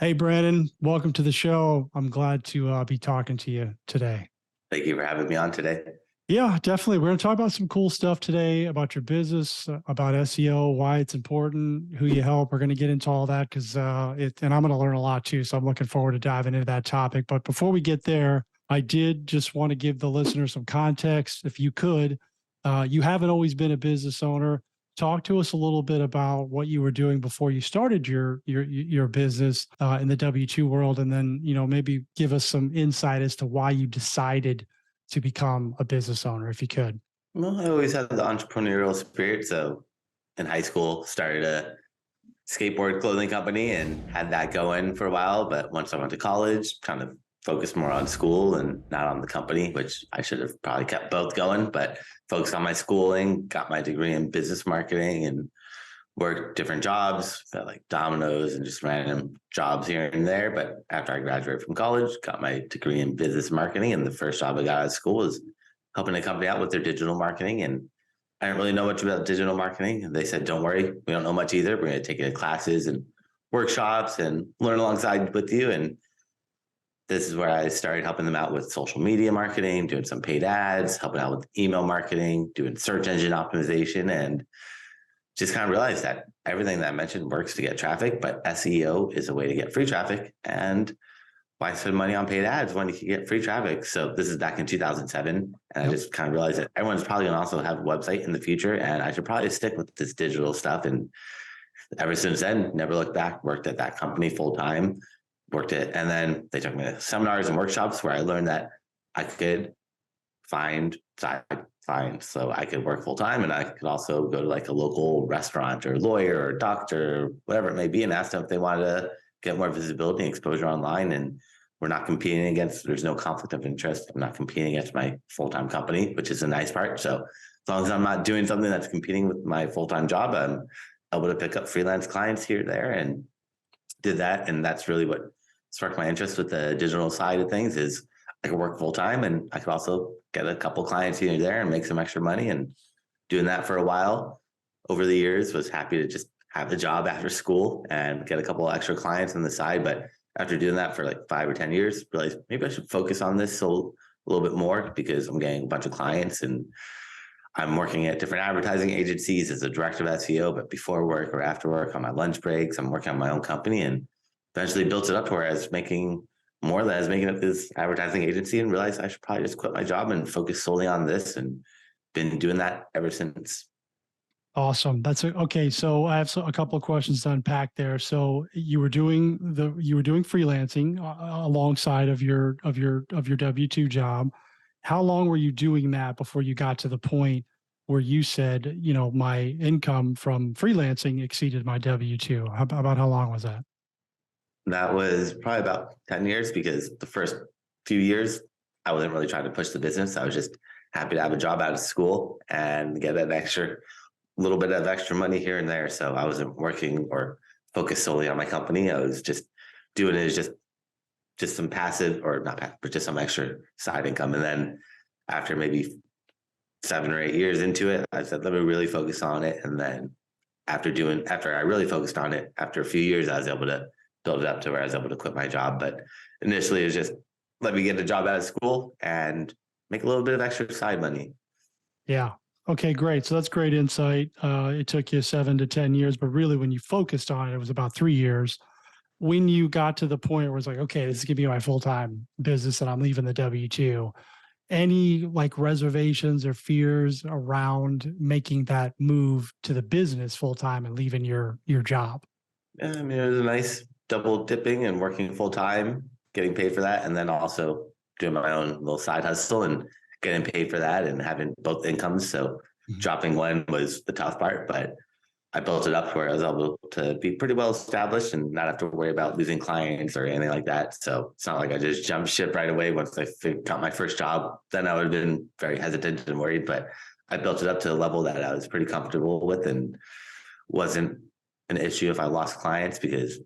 Hey, Brandon, welcome to the show. I'm glad to be talking to you today. Thank you for having me on today. Yeah, definitely. We're going to talk about some cool stuff today about your business, about SEO, why it's important, who you help. We're going to get into all that because and I'm going to learn a lot too. So I'm looking forward to diving into that topic. But before we get there, I did just want to give the listener some context. If you could, you haven't always been a business owner. Talk to us a little bit about what you were doing before you started your business in the W-2 world, and then maybe give us some insight as to why you decided to become a business owner, if you could. Well, I always had the entrepreneurial spirit. So in high school, started a skateboard clothing company and had that going for a while. But once I went to college, kind of focused more on school and not on the company, which I should have probably kept both going, but focused on my schooling, got my degree in business marketing and worked different jobs, like Domino's and just random jobs here and there. But after I graduated from college, got my degree in business marketing. And the first job I got out of school was helping a company out with their digital marketing. And I didn't really know much about digital marketing. And they said, don't worry, we don't know much either. We're going to take you to classes and workshops and learn alongside with you. And this is where I started helping them out with social media marketing, doing some paid ads, helping out with email marketing, doing search engine optimization, and just kind of realized that everything that I mentioned works to get traffic, but SEO is a way to get free traffic. And why spend money on paid ads when you can get free traffic? So this is back in 2007. And I just kind of realized that everyone's probably going to also have a website in the future. And I should probably stick with this digital stuff. And ever since then, never looked back, worked at that company full time, and then they took me to seminars and workshops where I learned that I could find side clients. So I could work full time, and I could also go to like a local restaurant or lawyer or doctor, or whatever it may be, and ask them if they wanted to get more visibility and exposure online. And we're not competing against, there's no conflict of interest. I'm not competing against my full-time company, which is a nice part. So as long as I'm not doing something that's competing with my full-time job, I'm able to pick up freelance clients here, there, and did that. And that's really what sparked my interest with the digital side of things. Is I could work full time and I could also get a couple clients here and there and make some extra money. And doing that for a while over the years, was happy to just have a job after school and get a couple extra clients on the side. But after doing that for like 5 or 10 years, realized maybe I should focus on this a little bit more, because I'm getting a bunch of clients and I'm working at different advertising agencies as a director of SEO, but before work or after work on my lunch breaks, I'm working on my own company, and eventually built it up to where I was making more than I was making at this advertising agency, and realized I should probably just quit my job and focus solely on this, and been doing that ever since. Awesome. Okay. So I have a couple of questions to unpack there. So you were doing freelancing alongside of your W-2 job. How long were you doing that before you got to the point where you said, my income from freelancing exceeded my W-2? About how long was that? That was probably about 10 years, because the first few years, I wasn't really trying to push the business. I was just happy to have a job out of school and get an little bit of extra money here and there. So I wasn't working or focused solely on my company. I was just doing it as just some passive, or not passive, but just some extra side income. And then after maybe 7 or 8 years into it, I said, let me really focus on it. And then after I really focused on it, after a few years, I was able to build it up to where I was able to quit my job. But initially it was just, let me get a job out of school and make a little bit of extra side money. Yeah. Okay, great. So that's great insight. It took you 7 to 10 years, but really when you focused on it, it was about 3 years. When you got to the point where it's like, okay, this is going to be my full-time business and I'm leaving the W-2, any like reservations or fears around making that move to the business full-time and leaving your job? Yeah, I mean, it was a nice double dipping and working full-time, getting paid for that, and then also doing my own little side hustle and getting paid for that and having both incomes. So dropping one was the tough part, but I built it up where I was able to be pretty well established and not have to worry about losing clients or anything like that. So it's not like I just jumped ship right away once I got my first job. Then I would have been very hesitant and worried, but I built it up to a level that I was pretty comfortable with, and wasn't an issue if I lost clients, because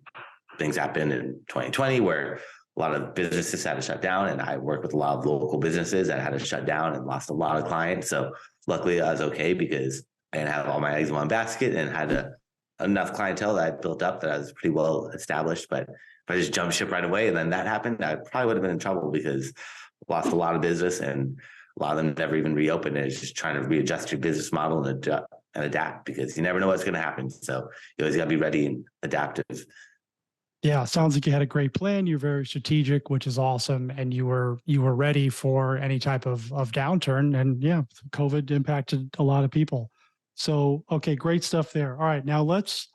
things happened in 2020 where a lot of businesses had to shut down, and I work with a lot of local businesses that had to shut down and lost a lot of clients. So luckily I was okay, because I didn't have all my eggs in one basket and had enough clientele that I built up that I was pretty well established. But I just jumped ship right away and then that happened, I probably would have been in trouble because I lost a lot of business and a lot of them never even reopened. And it's just trying to readjust your business model and adapt because you never know what's going to happen. So you always got to be ready and adaptive. Yeah, sounds like you had a great plan. You're very strategic, which is awesome, and you were ready for any type of downturn. And yeah, COVID impacted a lot of people. So okay, great stuff there. All right, now let's.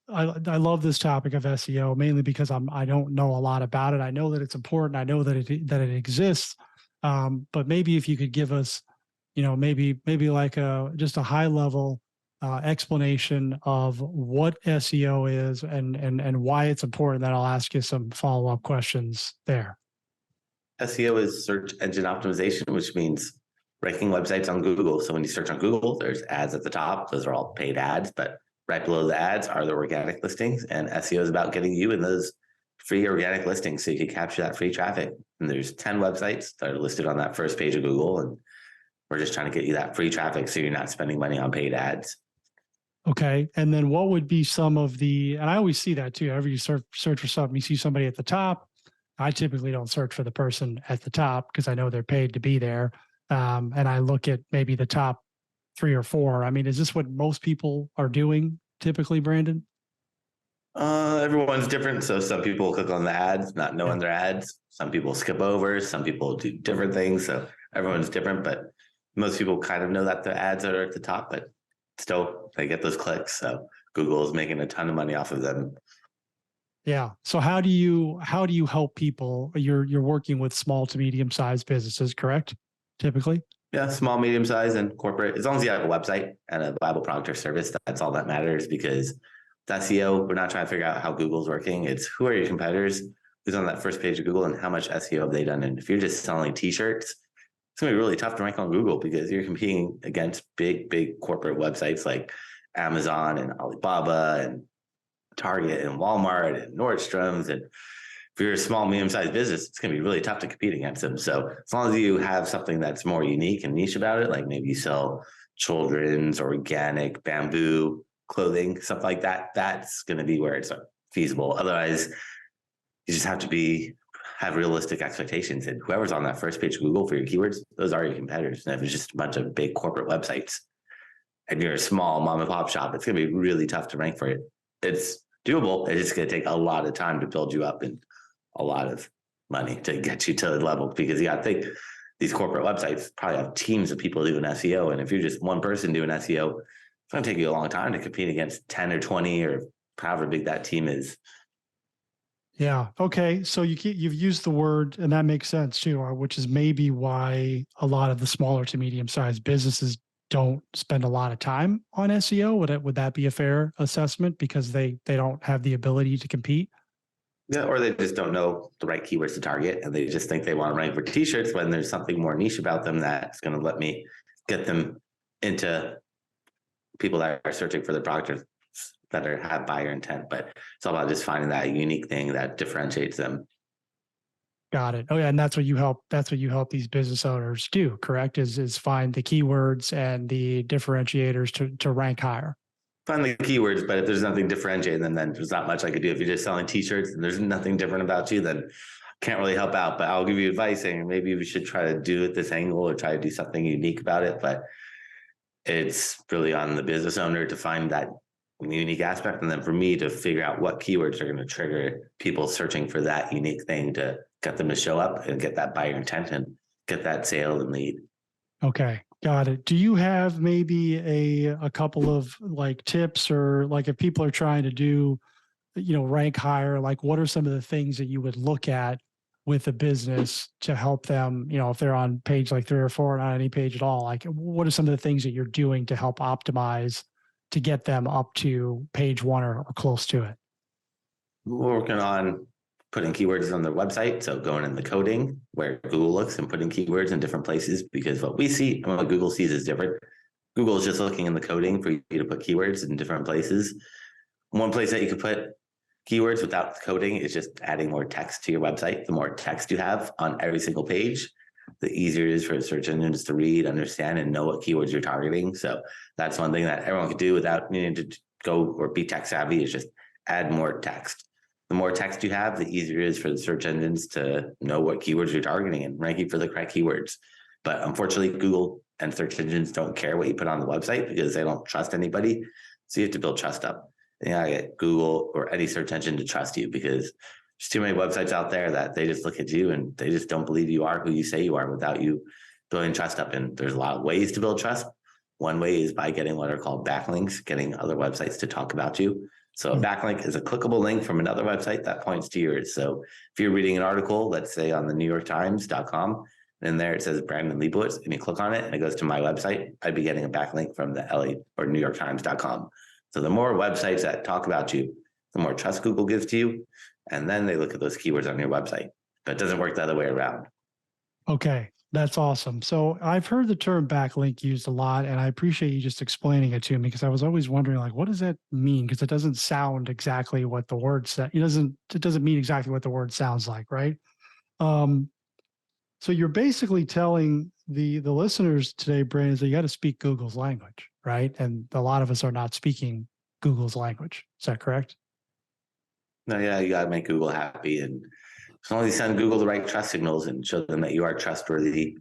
I love this topic of SEO mainly because I don't know a lot about it. I know that it's important. I know that it exists, but maybe if you could give us, maybe like just a high level explanation of what SEO is and why it's important. Then I'll ask you some follow-up questions there. SEO is search engine optimization, which means ranking websites on Google. So when you search on Google, there's ads at the top. Those are all paid ads, but right below the ads are the organic listings. And SEO is about getting you in those free organic listings so you can capture that free traffic. And there's 10 websites that are listed on that first page of Google. And we're just trying to get you that free traffic so you're not spending money on paid ads. Okay. And then what would be some of the, and I always see that too, whenever you search for something, you see somebody at the top. I typically don't search for the person at the top because I know they're paid to be there. And I look at maybe the top 3 or 4. I mean, is this what most people are doing typically, Brandon? Everyone's different. So some people click on the ads, not knowing their ads. Some people skip over. Some people do different things. So everyone's different, but most people kind of know that the ads are at the top, but still they get those clicks. So Google is making a ton of money off of them. Yeah. So how do you help people? You're working with small to medium sized businesses, correct? Typically. Yeah, small, medium size, and corporate. As long as you have a website and a viable product or service, that's all that matters. Because with SEO, we're not trying to figure out how Google's working. It's who are your competitors, who's on that first page of Google, and how much SEO have they done. And if you're just selling T-shirts, it's gonna be really tough to rank on Google because you're competing against big corporate websites like Amazon and Alibaba and Target and Walmart and Nordstrom's. And if you're a small, medium-sized business, it's going to be really tough to compete against them. So as long as you have something that's more unique and niche about it, like maybe you sell children's organic bamboo clothing, stuff like that, that's going to be where it's feasible. Otherwise, you just have to have realistic expectations. And whoever's on that first page of Google for your keywords, those are your competitors. And if it's just a bunch of big corporate websites and you're a small mom and pop shop, it's going to be really tough to rank for it. It's doable. It's just going to take a lot of time to build you up and a lot of money to get you to the level, because you got to think these corporate websites probably have teams of people doing SEO. And if you're just one person doing SEO, it's going to take you a long time to compete against 10 or 20 or however big that team is. Yeah. Okay. So you've used the word, and that makes sense too, which is maybe why a lot of the smaller to medium sized businesses don't spend a lot of time on SEO. Would that be a fair assessment because they don't have the ability to compete? Yeah, or they just don't know the right keywords to target, and they just think they want to rank for T-shirts when there's something more niche about them that's going to let me get them into people that are searching for the product that have buyer intent. But it's all about just finding that unique thing that differentiates them. Got it. Oh yeah, and that's what you help. That's what you help these business owners do. Correct? Is find the keywords and the differentiators to rank higher. Find the keywords, but if there's nothing differentiating them, then there's not much I could do. If you're just selling T-shirts and there's nothing different about you, then can't really help out. But I'll give you advice saying maybe we should try to do it this angle or try to do something unique about it. But it's really on the business owner to find that unique aspect, and then for me to figure out what keywords are going to trigger people searching for that unique thing to get them to show up and get that buyer intent and get that sale and lead. Okay. Got it. Do you have maybe a couple of like tips, or like if people are trying to do, rank higher, like what are some of the things that you would look at with a business to help them, if they're on page like 3 or 4, not any page at all, like what are some of the things that you're doing to help optimize to get them up to page 1 or close to it? We're working on putting keywords on their website. So going in the coding where Google looks and putting keywords in different places, because what we see and what Google sees is different. Google is just looking in the coding for you to put keywords in different places. One place that you could put keywords without coding is just adding more text to your website. The more text you have on every single page, the easier it is for search engines to read, understand, and know what keywords you're targeting. So that's one thing that everyone could do without needing to go or be tech savvy, is just add more text. The the more text you have, the easier it is for the search engines to know what keywords you're targeting and ranking for the correct keywords. But unfortunately, Google and search engines don't care what you put on the website because they don't trust anybody. So you have to build trust up. And you gotta get Google or any search engine to trust you, because there's too many websites out there that they just look at you and they just don't believe you are who you say you are without you building trust up. And there's a lot of ways to build trust. One way is by getting what are called backlinks, getting other websites to talk about you. So a backlink is a clickable link from another website that points to yours. So if you're reading an article, let's say on the NewYorkTimes.com, and there it says Brandon Leibowitz, and you click on it and it goes to my website, I'd be getting a backlink from the LA or NewYorkTimes.com. So the more websites that talk about you, the more trust Google gives to you. And then they look at those keywords on your website. But it doesn't work the other way around. Okay, that's awesome. So I've heard the term backlink used a lot, and I appreciate you just explaining it to me, because I was always wondering, like, what does that mean? Because it doesn't sound exactly what the word said. It doesn't mean exactly what the word sounds like, right? So you're basically telling the listeners today, Brandon, is that you got to speak Google's language, right? And a lot of us are not speaking Google's language. Is that correct? No, yeah, you got to make Google happy. And as long as you send Google the right trust signals and show them that you are trustworthy,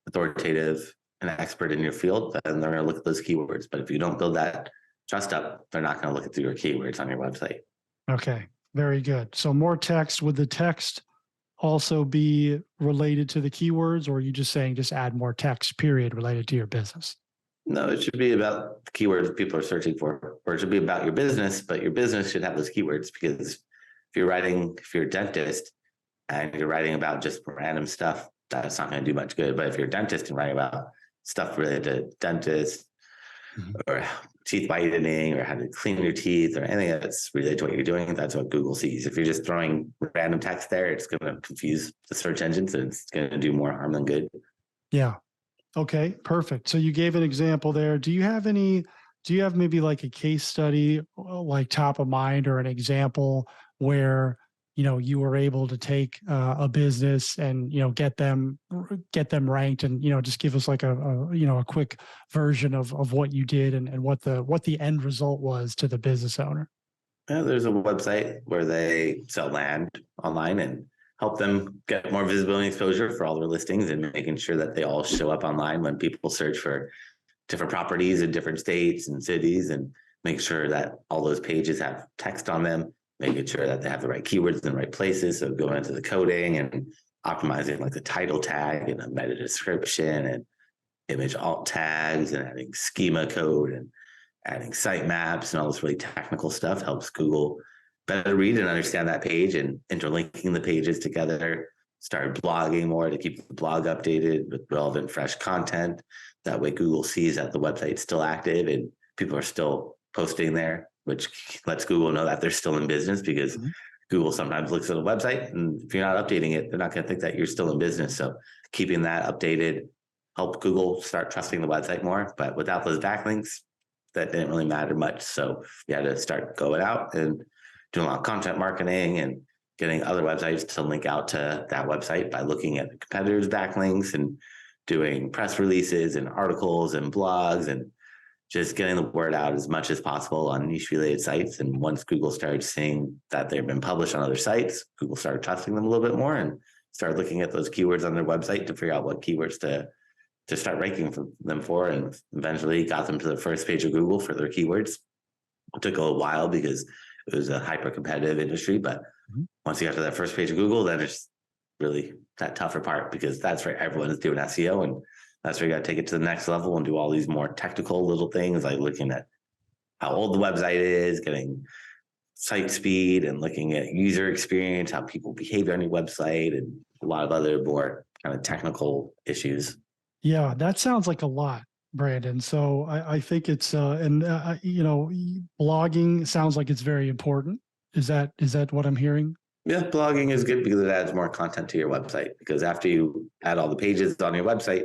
authoritative, and expert in your field, then they're going to look at those keywords. But if you don't build that trust up, they're not going to look at your keywords on your website. Okay, very good. So more text. Would the text also be related to the keywords, or are you just saying just add more text, period, related to your business? No, it should be about the keywords people are searching for, or it should be about your business, but your business should have those keywords, because if you're a dentist and you're writing about just random stuff, that's not going to do much good. But if you're a dentist and writing about stuff related to dentists or teeth whitening or how to clean your teeth or anything that's related to what you're doing, that's what Google sees. If you're just throwing random text there, it's going to confuse the search engines and it's going to do more harm than good. Yeah. Okay, perfect. So you gave an example there. Do you have maybe like a case study, like top of mind, or an example where, you were able to take a business and, get them ranked, and, just give us like a quick version of what you did and what the end result was to the business owner? Yeah, there's a website where they sell land online and help them get more visibility and exposure for all their listings, and making sure that they all show up online when people search for different properties in different states and cities, and make sure that all those pages have text on them, making sure that they have the right keywords in the right places. So going into the coding and optimizing like the title tag and a meta description and image alt tags and adding schema code and adding sitemaps and all this really technical stuff helps Google better read and understand that page, and interlinking the pages together. Start blogging more to keep the blog updated with relevant, fresh content. That way Google sees that the website's still active and people are still posting there, which lets Google know that they're still in business, because Google sometimes looks at a website and if you're not updating it, they're not going to think that you're still in business. So keeping that updated helped Google start trusting the website more. But without those backlinks, that didn't really matter much. So you had to start going out and doing a lot of content marketing and getting other websites to link out to that website by looking at the competitors' backlinks and doing press releases and articles and blogs, and just getting the word out as much as possible on niche related sites. And once Google started seeing that they've been published on other sites, Google started trusting them a little bit more and started looking at those keywords on their website to figure out what keywords to start ranking for them for, and eventually got them to the first page of Google for their keywords. It took a while because it was a hyper competitive industry, but once you got to that first page of Google, then it's really that tougher part, because that's where everyone is doing SEO, and that's where you got to take it to the next level and do all these more technical little things, like looking at how old the website is, getting site speed, and looking at user experience, how people behave on your website, and a lot of other more kind of technical issues. Yeah, that sounds like a lot, Brandon. So I think it's blogging sounds like it's very important. Is that what I'm hearing? Yeah, blogging is good because it adds more content to your website. Because after you add all the pages on your website,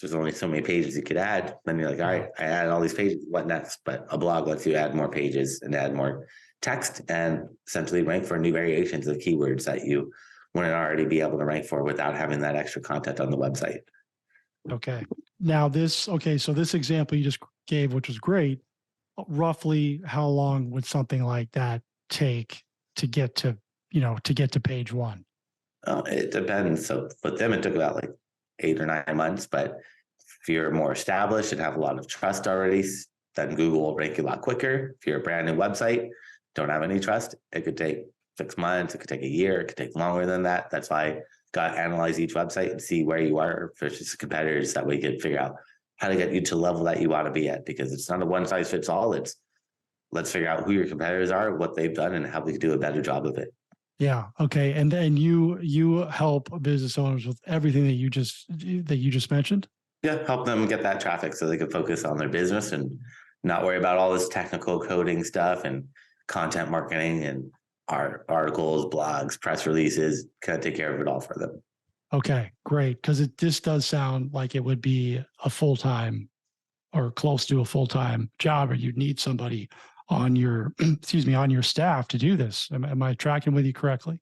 there's only so many pages you could add. Then you're like, all right, I added all these pages. What next? But a blog lets you add more pages and add more text and essentially rank for new variations of keywords that you wouldn't already be able to rank for without having that extra content on the website. Okay. Now so this example you just gave, which was great, roughly how long would something like that take to get to, to get to page one? It depends. So with them, it took about like 8 or 9 months. But if you're more established and have a lot of trust already, then Google will rank you a lot quicker. If you're a brand new website, don't have any trust, it could take 6 months, it could take a year, it could take longer than that. That's why I got to analyze each website and see where you are versus competitors. That way you can figure out how to get you to the level that you want to be at, because it's not a one size fits all. It's let's figure out who your competitors are, what they've done, and how we can do a better job of it. Yeah. Okay. And then you help business owners with everything that you just mentioned. Yeah, help them get that traffic so they can focus on their business and not worry about all this technical coding stuff and content marketing and articles, blogs, press releases. Kind of take care of it all for them. Okay, great. Because this does sound like it would be a full-time or close to a full-time job, or you'd need somebody on your, excuse me, on your staff to do this. Am I tracking with you correctly?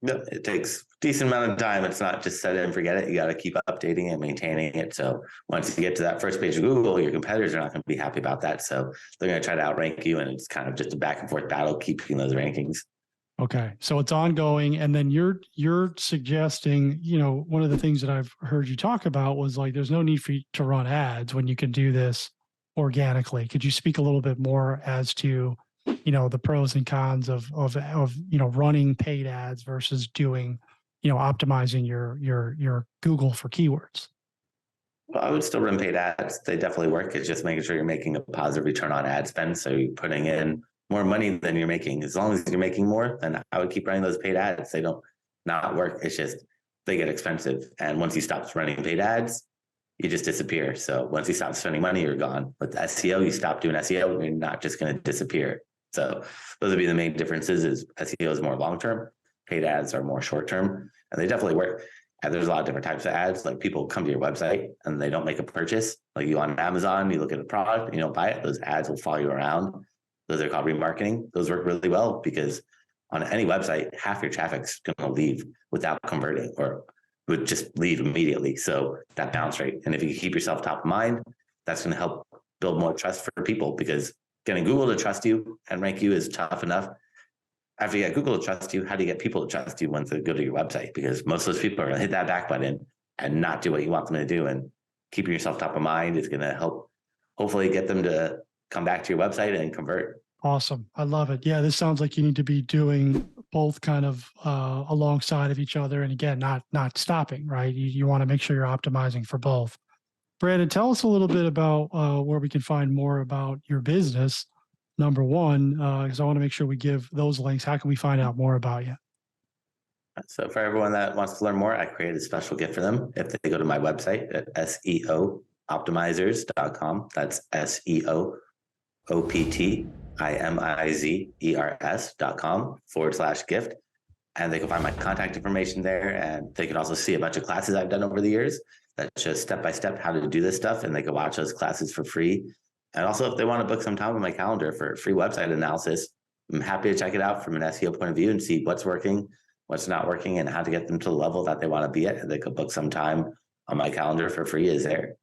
No, it takes a decent amount of time. It's not just set it and forget it. You got to keep updating and maintaining it. So once you get to that first page of Google, your competitors are not going to be happy about that. So they're going to try to outrank you, and it's kind of just a back and forth battle keeping those rankings. Okay, so it's ongoing, and then you're suggesting, one of the things that I've heard you talk about was like there's no need for you to run ads when you can do this organically. Could you speak a little bit more as to, the pros and cons of running paid ads versus doing, optimizing your Google for keywords? Well, I would still run paid ads. They definitely work. It's just making sure you're making a positive return on ad spend. So you're putting in more money than you're making. As long as you're making more, then I would keep running those paid ads. They don't not work. It's just they get expensive. And once you stop running paid ads, you just disappear. So once you stop spending money, you're gone. With SEO, you stop doing SEO, you're not just going to disappear. So those would be the main differences. Is SEO is more long-term, paid ads are more short-term, and they definitely work. And there's a lot of different types of ads. Like people come to your website and they don't make a purchase. Like you on Amazon, you look at a product and you don't buy it. Those ads will follow you around. Those are called remarketing. Those work really well because on any website, half your traffic's going to leave without converting or would just leave immediately. So that bounce rate. And if you keep yourself top of mind, that's going to help build more trust for people, because getting Google to trust you and rank you is tough enough. After you get Google to trust you, how do you get people to trust you once they go to your website? Because most of those people are going to hit that back button and not do what you want them to do. And keeping yourself top of mind is going to help hopefully get them to come back to your website and convert. Awesome. I love it. Yeah, this sounds like you need to be doing both kind of alongside of each other. And again, not stopping, right? You want to make sure you're optimizing for both. Brandon, tell us a little bit about where we can find more about your business. Number one, because I want to make sure we give those links. How can we find out more about you? So for everyone that wants to learn more, I created a special gift for them. If they go to my website at SEOoptimizers.com, that's SEOoptimizers.com/gift. And they can find my contact information there. And they can also see a bunch of classes I've done over the years that show step-by-step how to do this stuff. And they can watch those classes for free. And also, if they want to book some time on my calendar for free website analysis, I'm happy to check it out from an SEO point of view and see what's working, what's not working, and how to get them to the level that they want to be at. And they could book some time on my calendar for free is there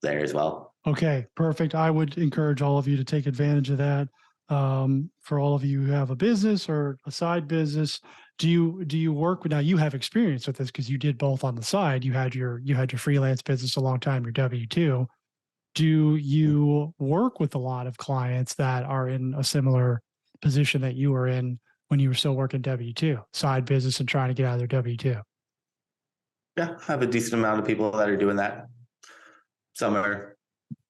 as well. Okay, perfect. I would encourage all of you to take advantage of that. For all of you who have a business or a side business, do you work with, now you have experience with this because you did both on the side. You had your freelance business a long time, your W-2. Do you work with a lot of clients that are in a similar position that you were in when you were still working W-2, side business and trying to get out of their W-2? Yeah, I have a decent amount of people that are doing that. Some are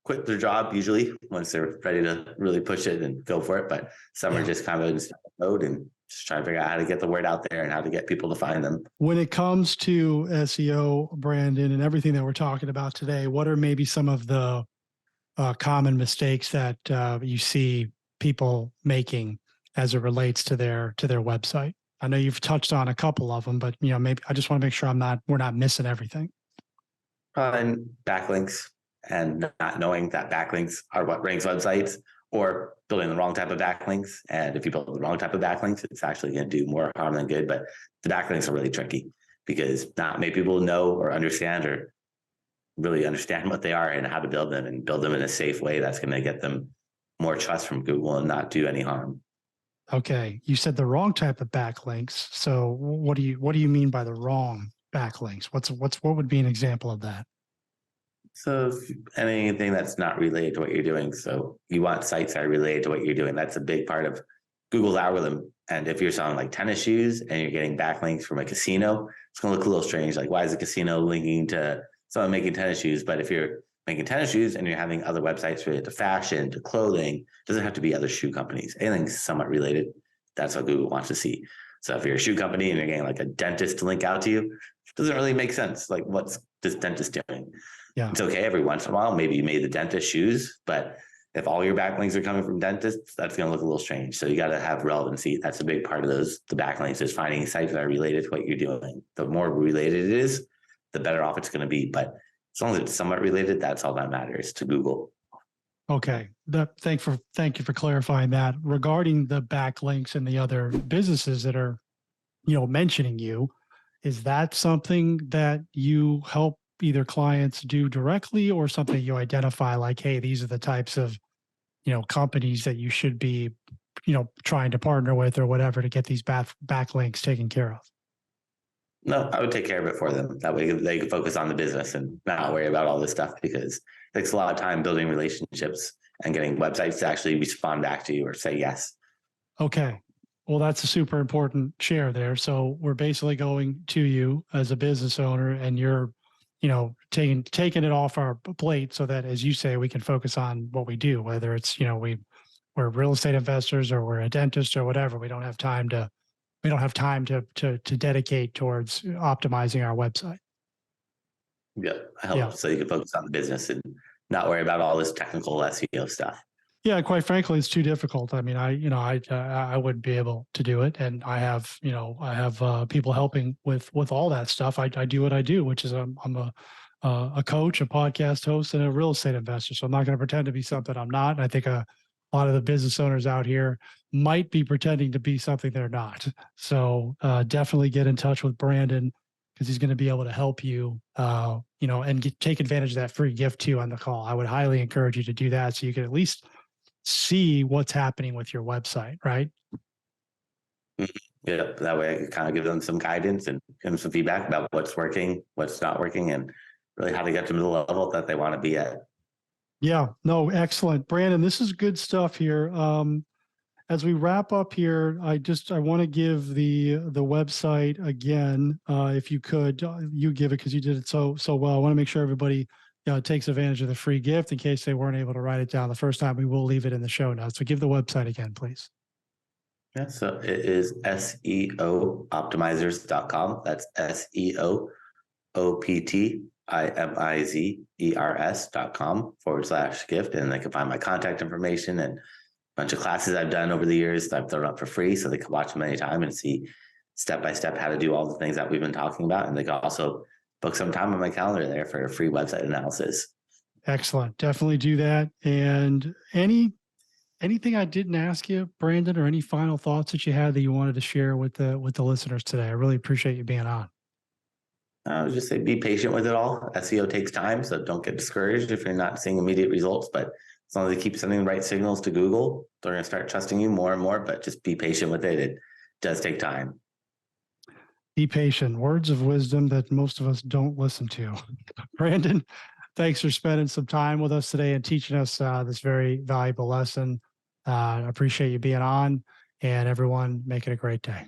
quit their job usually once they're ready to really push it and go for it. But some are just kind of in mode and just trying to figure out how to get the word out there and how to get people to find them. When it comes to SEO, Brandon, and everything that we're talking about today, what are maybe some of the common mistakes that you see people making as it relates to their website? I know you've touched on a couple of them, but maybe I just want to make sure we're not missing everything. And backlinks, and not knowing that backlinks are what ranks websites, or building the wrong type of backlinks. And if you build the wrong type of backlinks, it's actually going to do more harm than good. But the backlinks are really tricky because not many people know or understand or really understand what they are and how to build them and build them in a safe way that's going to get them more trust from Google and not do any harm. Okay. You said the wrong type of backlinks. So what do you mean by the wrong backlinks? What would be an example of that? So anything that's not related to what you're doing. So you want sites that are related to what you're doing. That's a big part of Google's algorithm. And if you're selling like tennis shoes and you're getting backlinks from a casino, it's going to look a little strange. Like, why is a casino linking to someone making tennis shoes? But if you're making tennis shoes and you're having other websites related to fashion, to clothing, it doesn't have to be other shoe companies. Anything somewhat related, that's what Google wants to see. So if you're a shoe company and you're getting like a dentist to link out to you, it doesn't really make sense. Like, what's this dentist doing? Yeah. It's okay every once in a while. Maybe you made the dentist shoes, but if all your backlinks are coming from dentists, that's going to look a little strange. So you got to have relevancy. That's a big part of the backlinks is finding sites that are related to what you're doing. The more related it is, the better off it's going to be. But as long as it's somewhat related, that's all that matters to Google. Okay. Thank you for clarifying that. Regarding the backlinks and the other businesses that are, mentioning you, is that something that you help either clients do directly or something you identify like, hey, these are the types of, companies that you should be, trying to partner with or whatever to get these backlinks taken care of? No, I would take care of it for them. That way they can focus on the business and not worry about all this stuff, because it takes a lot of time building relationships and getting websites to actually respond back to you or say yes. Okay. Well, that's a super important share there. So we're basically going to you as a business owner and you're, taking it off our plate so that, as you say, we can focus on what we do, whether it's, we're real estate investors or we're a dentist or whatever. We don't have time to dedicate towards optimizing our website. Yeah, I help so you can focus on the business and not worry about all this technical SEO stuff. Yeah, quite frankly, it's too difficult. I mean, I wouldn't be able to do it, and I have people helping with all that stuff. I do what I do, which is I'm a coach, a podcast host, and a real estate investor. So I'm not going to pretend to be something I'm not. And I think a lot of the business owners out here might be pretending to be something they're not. So definitely get in touch with Brandon, because he's going to be able to help you, and take advantage of that free gift too on the call. I would highly encourage you to do that so you can at least see what's happening with your website, right? Yeah, that way I could kind of give them some guidance and give them some feedback about what's working, what's not working, and really how to get them to the level that they want to be at. Yeah, no, excellent. Brandon, this is good stuff here. As we wrap up here, I want to give the website again. If you could, you give it because you did it so well. I want to make sure everybody takes advantage of the free gift in case they weren't able to write it down the first time. We will leave it in the show notes. So give the website again, please. Yeah, so it is SEOoptimizers.com. That's SEOoptimizers.com/gift. And they can find my contact information and a bunch of classes I've done over the years that I've thrown up for free. So they can watch them anytime and see step-by-step how to do all the things that we've been talking about. And they can also book some time on my calendar there for a free website analysis. Excellent. Definitely do that. And anything I didn't ask you, Brandon, or any final thoughts that you had that you wanted to share with the listeners today? I really appreciate you being on. I would just say be patient with it all. SEO takes time, so don't get discouraged if you're not seeing immediate results. But as long as you keep sending the right signals to Google, they're going to start trusting you more and more. But just be patient with it. It does take time. Be patient. Words of wisdom that most of us don't listen to. Brandon, thanks for spending some time with us today and teaching us this very valuable lesson. I appreciate you being on, and everyone, make it a great day.